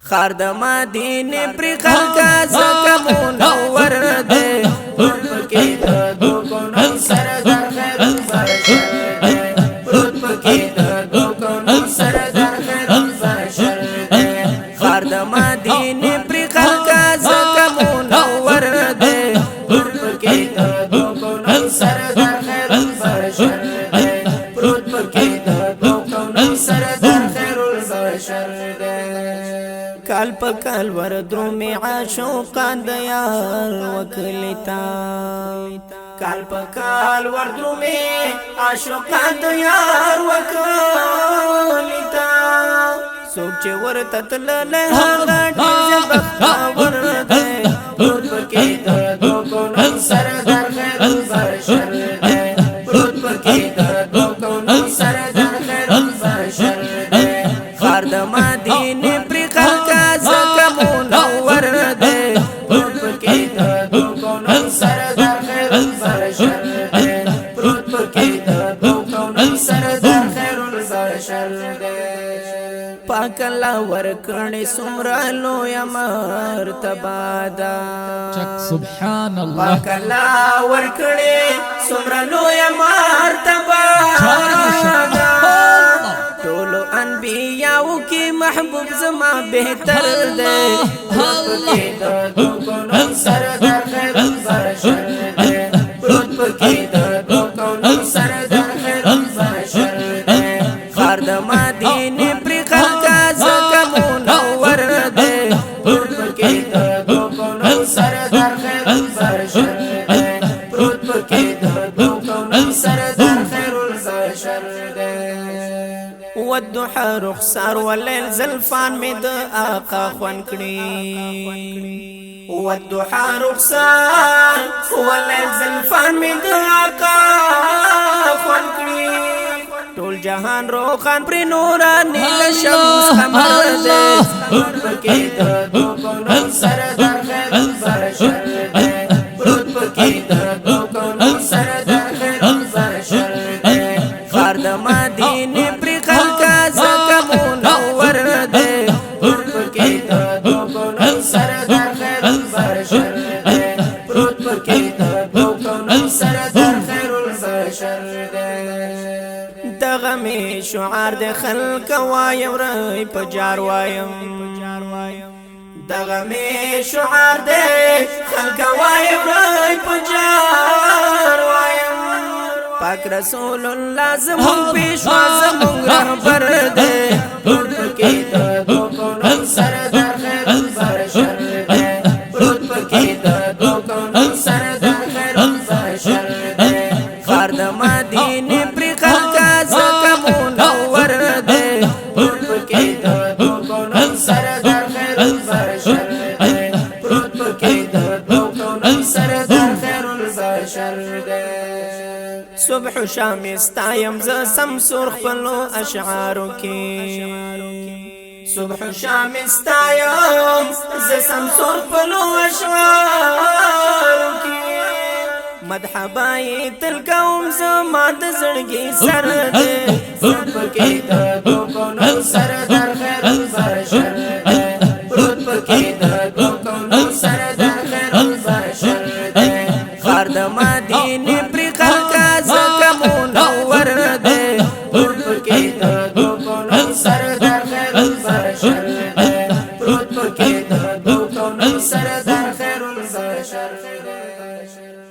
خار د مدینه پر خلکا زکه منور دی پروت پکې د دوکونو سردار خیر البشر دی پروت پکې د دوکونو سردار خیر البشر دی خار د مدینه پر خلکا زکه منور دی پروت پکې د دوکونو سردار خیر البشر دی پروت پکې د دوکونو سردار خیر البشر دی کال پکال ور درومي عاشقان د یار وکلیتا کال پکال ور درومي عاشقان د یار وکلیتا سوچ ور تتل له هغه ډیر بختور دی پروت پکې د دوکونو سردار خیر البشر دی پروت پکې د دوکونو سردار خیر البشر دی خار د مدینه پر خلکا زکه منور دی پروت پکې د دوکونو سردار خیر البشر دی پروت پکې د دوکونو سردار خیر البشر دی پاک الله ورکړې سمرا لوی مرتبه ده سبحان الله پاک الله ورکړې سمرا لوی مرتبه ده ټول انبیاء کی محبوب زما بهتر دی پروت پکې د دوکونو سردار خیر البشر دی پروت پکې د دوکونو سردار خیر البشر دی خار د مدینه پر خلکا زکه منور دی پروت پکې د دوکونو سردار خیر البشر دی پروت پکې د دوکونو سردار خیر البشر دی والضحى رخسار والليل زلفان مد آقا خوان کړي والضحى رخسار والليل زلفان مد آقا خوان کړي ټول جهان روخان پر نورانی شمس قمر دی پروت پکې د دوکونو سردار خیر البشر دی پروت پکې د دوکونو سردار خیر البشر دی خار د مدینه پر خلکا زکه منور دی پروت پکې د دوکونو سردار خیر البشر دی پروت پکې د دوکونو سردار خیر البشر دی دغه می شعار د خلک وایم رای پجار وایم دغه می شعار د خلک وایم رای پجار وایم پاک رسول الله زمون پیشوا زمون رهبر دی پروت پکې د دوکونو سردار خیر البشر دی پروت پکې د دوکونو سردار خیر البشر دی خار د مدینه پر خلکا زکه منور دی پروت پکې د دوکونو سردار خیر البشر دی پروت پکې د دوکونو سردار خیر البشر دی صبح شام استایم ز سمسور خپلو اشعارو کې صبح شام استایم ز سمسور خپلو اشعارو کې مدح بای تل کوم زما د زړګي سر دی پروت پکې د دوکونو سردار خیر البشر دی پروت پکې د دوکونو سردار خیر البشر دی خار د مدینه پر خلکا زکه منور دی پروت پکې د دوکونو سردار خیر البشر دی پروت پکې د دوکونو سردار خیر البشر دی